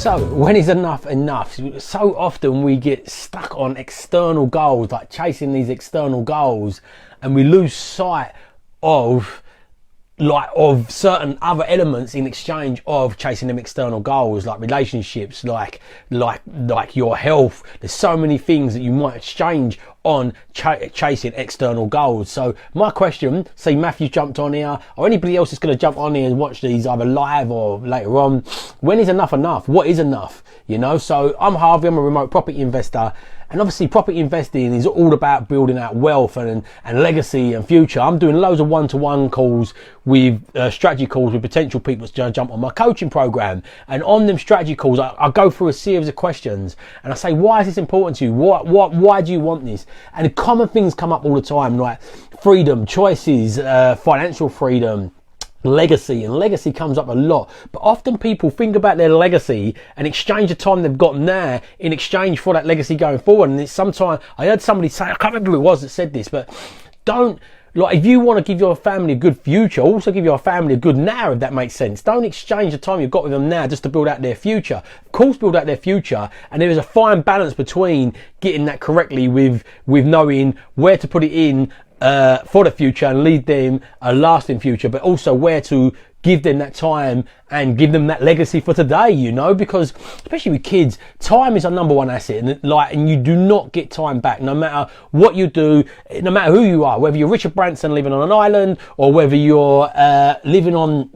So when is enough enough? So often we get stuck on external goals, like chasing these external goals, and we lose sight of certain other elements in exchange of chasing them external goals, like relationships, like your health. There's so many things that you might exchange on chasing external goals. So my question, say Matthew jumped on here, or anybody else is going to jump on here and watch these either live or later on, when is enough enough? What is enough? You know, so I'm Harvey, I'm a remote property investor, and obviously property investing is all about building out wealth and legacy and future. I'm doing loads of one-to-one calls with strategy calls with potential people to jump on my coaching program, and on them strategy calls I go through a series of questions and I say, why is this important to you? Why do you want this? And common things come up all the time, like freedom, choices, financial freedom, legacy. And legacy comes up a lot, but often people think about their legacy and exchange the time they've got now in exchange for that legacy going forward. And it's sometimes, I heard somebody say, I can't remember who it was that said this, but if you want to give your family a good future, also give your family a good now, if that makes sense. Don't exchange the time you've got with them now just to build out their future. Of course, build out their future, and there is a fine balance between getting that correctly with knowing where to put it in for the future and lead them a lasting future, but also where to give them that time and give them that legacy for today, you know, because especially with kids, time is our number one asset, and you do not get time back, no matter what you do, no matter who you are, whether you're Richard Branson living on an island, or whether you're living on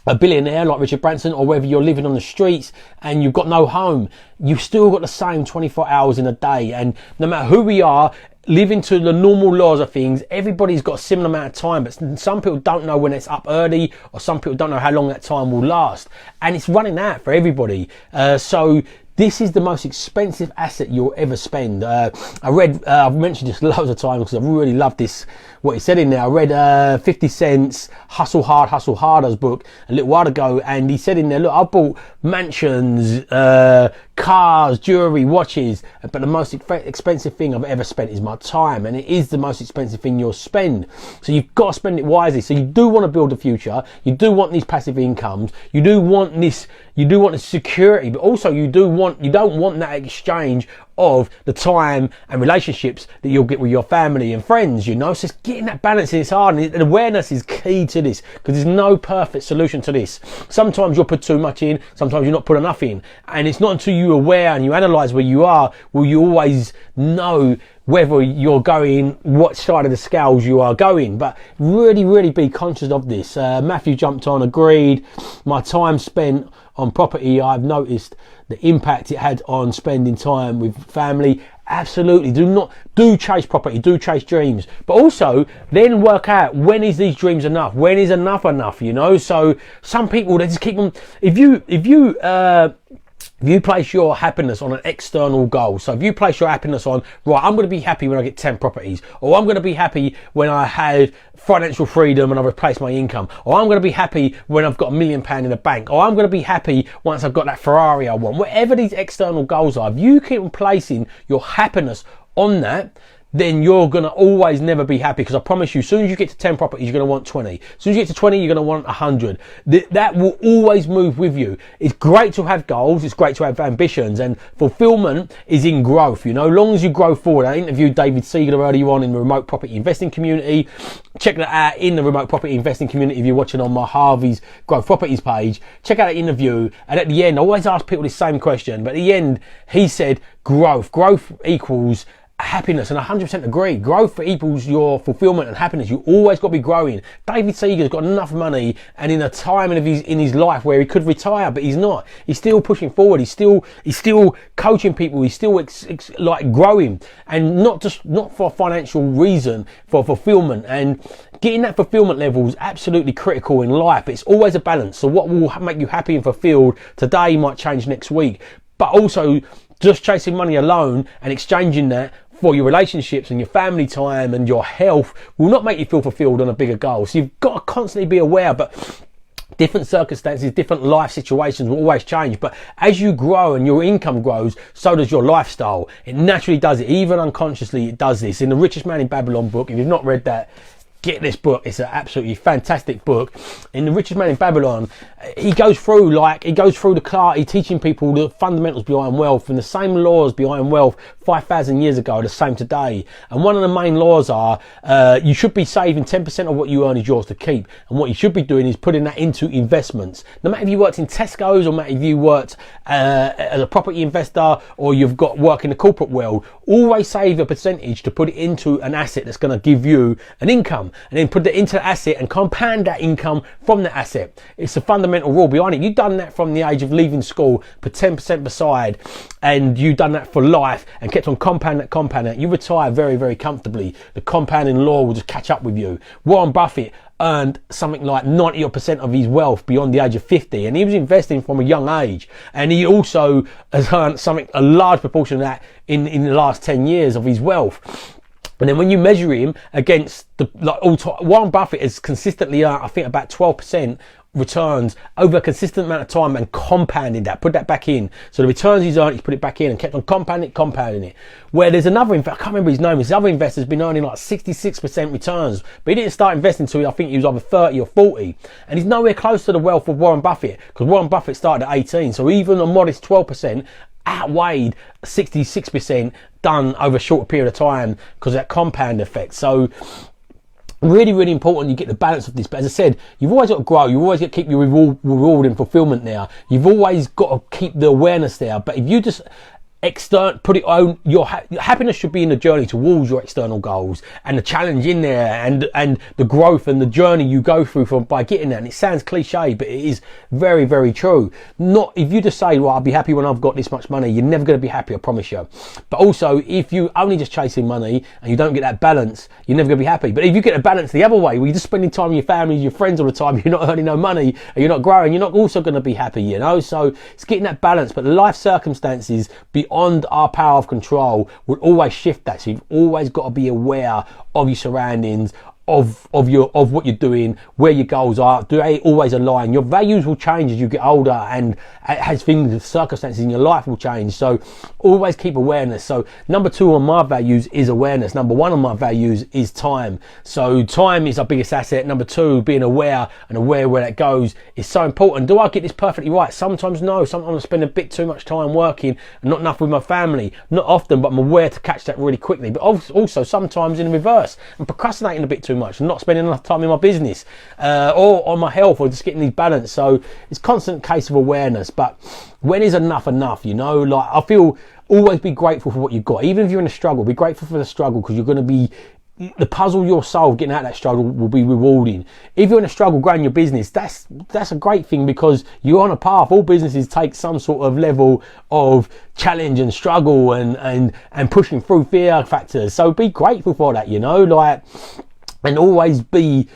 a billionaire like Richard Branson, or whether you're living on the streets and you've got no home, you've still got the same 24 hours in a day. And no matter who we are, living to the normal laws of things, everybody's got a similar amount of time, but some people don't know when it's up early, or some people don't know how long that time will last, and it's running out for everybody. So this is the most expensive asset you'll ever spend. I've mentioned this loads of times because I really love this, what he said in there. I read 50 Cent's Hustle Harder's book a little while ago, and he said in there, look, I bought mansions, cars, jewelry, watches, but the most expensive thing I've ever spent is my time, and it is the most expensive thing you'll spend. So you've got to spend it wisely. So you do want to build a future, you do want these passive incomes, you do want this security, but also you don't want that exchange of the time and relationships that you'll get with your family and friends, you know. So it's getting that balance is hard, and awareness is key to this, because there's no perfect solution to this. Sometimes you'll put too much in, sometimes you'll not put enough in, and it's not until you're aware and you analyze where you are will you always know whether you're going, what side of the scales you are going. But really be conscious of this. Matthew jumped on, agreed. My time spent on property, I've noticed the impact it had on spending time with family. Absolutely, do chase property, do chase dreams, but also then work out, when is these dreams enough? When is enough, you know? So some people, they just keep them, if you place your happiness on an external goal, so if you place your happiness on, right, I'm going to be happy when I get 10 properties, or I'm going to be happy when I have financial freedom and I replace my income, or I'm going to be happy when I've got £1 million in the bank, or I'm going to be happy once I've got that Ferrari I want. Whatever these external goals are, if you keep placing your happiness on that, then you're going to always never be happy, because I promise you, as soon as you get to 10 properties, you're going to want 20. As soon as you get to 20, you're going to want 100. That will always move with you. It's great to have goals. It's great to have ambitions, and fulfillment is in growth. You know, long as you grow forward. I interviewed David Siegler earlier on in the remote property investing community. Check that out in the remote property investing community if you're watching on my Harvey's Growth Properties page. Check out that interview. And at the end, I always ask people the same question, but at the end, he said growth. Growth equals happiness, and 100% agree. Growth equals your fulfillment and happiness. You always got to be growing. David Seeger's got enough money, and in a time in his life where he could retire, but he's not. He's still pushing forward. He's still coaching people. He's still like growing, and not for financial reason, for fulfillment. And getting that fulfillment level is absolutely critical in life. It's always a balance. So what will make you happy and fulfilled today might change next week, but also just chasing money alone and exchanging that for your relationships and your family time and your health will not make you feel fulfilled on a bigger goal. So you've got to constantly be aware, but different circumstances, different life situations will always change. But as you grow and your income grows, so does your lifestyle. It naturally does it. Even unconsciously, it does this. In the Richest Man in Babylon book, if you've not read that, get this book. It's an absolutely fantastic book. In The Richest Man in Babylon, he goes through the class, he's teaching people the fundamentals behind wealth, and the same laws behind wealth 5,000 years ago are the same today. And one of the main laws are you should be saving 10% of what you earn is yours to keep, and what you should be doing is putting that into investments. No matter if you worked in Tesco's, or no matter if you worked as a property investor, or you've got work in the corporate world, always save a percentage to put it into an asset that's going to give you an income, and then put it into the asset and compound that income from the asset. It's a fundamental rule behind it. You've done that from the age of leaving school, put 10% beside, and you've done that for life and kept on compounding it. You retire very, very comfortably. The compounding law will just catch up with you. Warren Buffett earned something like 90% of his wealth beyond the age of 50, and he was investing from a young age, and he also has earned a large proportion of that in the last 10 years of his wealth. And then when you measure him against Warren Buffett has consistently earned, I think, about 12% returns over a consistent amount of time, and compounded that, put that back in. So the returns he's earned, he's put it back in and kept on compounding it. Where there's another investor, I can't remember his name, this other investor has been earning like 66% returns, but he didn't start investing until I think he was either 30 or 40. And he's nowhere close to the wealth of Warren Buffett, because Warren Buffett started at 18. So even a modest 12% outweighed 66% done over a shorter period of time because of that compound effect. So really, really important you get the balance of this. But as I said, you've always got to grow. You've always got to keep your reward and fulfillment there. You've always got to keep the awareness there. But if you just put it on, your happiness should be in the journey towards your external goals, and the challenge in there, and the growth and the journey you go through by getting there. And it sounds cliche, but it is very, very true. Not if you just say, well, I'll be happy when I've got this much money, you're never going to be happy, I promise you. But also, if you only just chasing money and you don't get that balance, you're never going to be happy. But if you get a balance the other way, where you're just spending time with your family, your friends all the time, you're not earning no money, and you're not growing, you're not also going to be happy, you know. So it's getting that balance. But the life circumstances beyond our power of control will always shift that. So you've always got to be aware of your surroundings, of what you're doing, where your goals are. Do they always align? Your values will change as you get older, and as the circumstances in your life will change. So always keep awareness. So number 2 on my values is awareness. Number 1 on my values is time. So time is our biggest asset. Number 2, being aware where that goes is so important. Do I get this perfectly right? Sometimes no. Sometimes I spend a bit too much time working and not enough with my family. Not often, but I'm aware to catch that really quickly. But also sometimes in reverse, I'm procrastinating a bit too much and not spending enough time in my business or on my health, or just getting these balance. So it's constant case of awareness. But when is enough, you know? Like, I feel always be grateful for what you've got. Even if you're in a struggle, be grateful for the struggle, because you're going to be, the puzzle you'll solve getting out of that struggle will be rewarding. If you're in a struggle growing your business, that's a great thing, because you're on a path. All businesses take some sort of level of challenge and struggle and pushing through fear factors. So be grateful for that, you know, like, and always be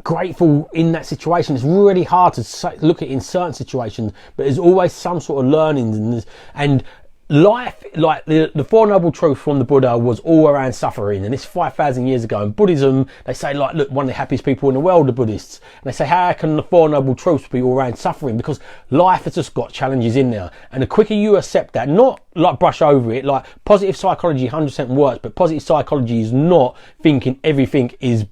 grateful in that situation. It's really hard to look at in certain situations, but there's always some sort of learnings, and life, like the Four Noble Truths from the Buddha was all around suffering, and it's 5,000 years ago. In Buddhism, they say, like, look, one of the happiest people in the world are Buddhists, and they say, how can the Four Noble Truths be all around suffering? Because life has just got challenges in there, and the quicker you accept that, not like brush over it, like positive psychology 100% works, but positive psychology is not thinking everything is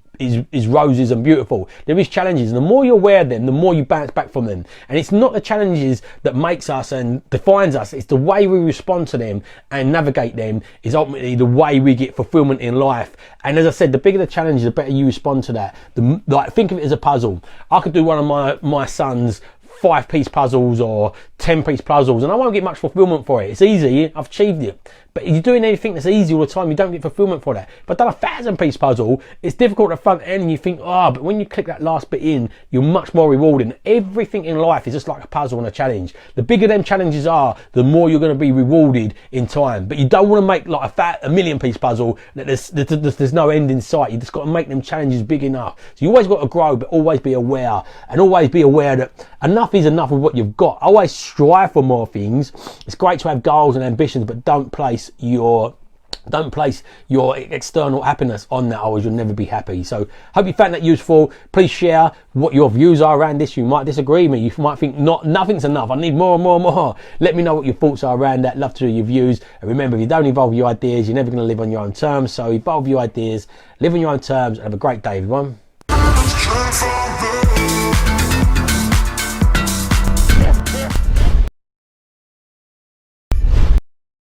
roses and beautiful. There is challenges, and the more you're aware of them, the more you bounce back from them. And it's not the challenges that makes us and defines us, it's the way we respond to them and navigate them is ultimately the way we get fulfillment in life. And as I said, the bigger the challenge, the better you respond to that. Like, think of it as a puzzle. I could do one of my son's 5-piece puzzles or 10-piece puzzles, and I won't get much fulfillment for it. It's easy, I've achieved it. But if you're doing anything that's easy all the time, you don't get fulfillment for that. If I've done a 1,000-piece puzzle, it's difficult at the front end, and you think, but when you click that last bit in, you're much more rewarding. Everything in life is just like a puzzle and a challenge. The bigger them challenges are, the more you're going to be rewarded in time. But you don't want to make like a 1,000,000-piece puzzle that there's no end in sight. You just got to make them challenges big enough. So you always got to grow, but always be aware, and always be aware that enough is enough of what you've got. Always strive for more things. It's great to have goals and ambitions, but don't place your Don't place your external happiness on that, or you'll never be happy. So hope you found that useful. Please share what your views are around this. You might disagree with me. You might think nothing's enough. I need more and more and more. Let me know what your thoughts are around that. Love to hear your views. And remember, if you don't evolve your ideas, you're never going to live on your own terms. So evolve your ideas, live on your own terms, and have a great day, everyone.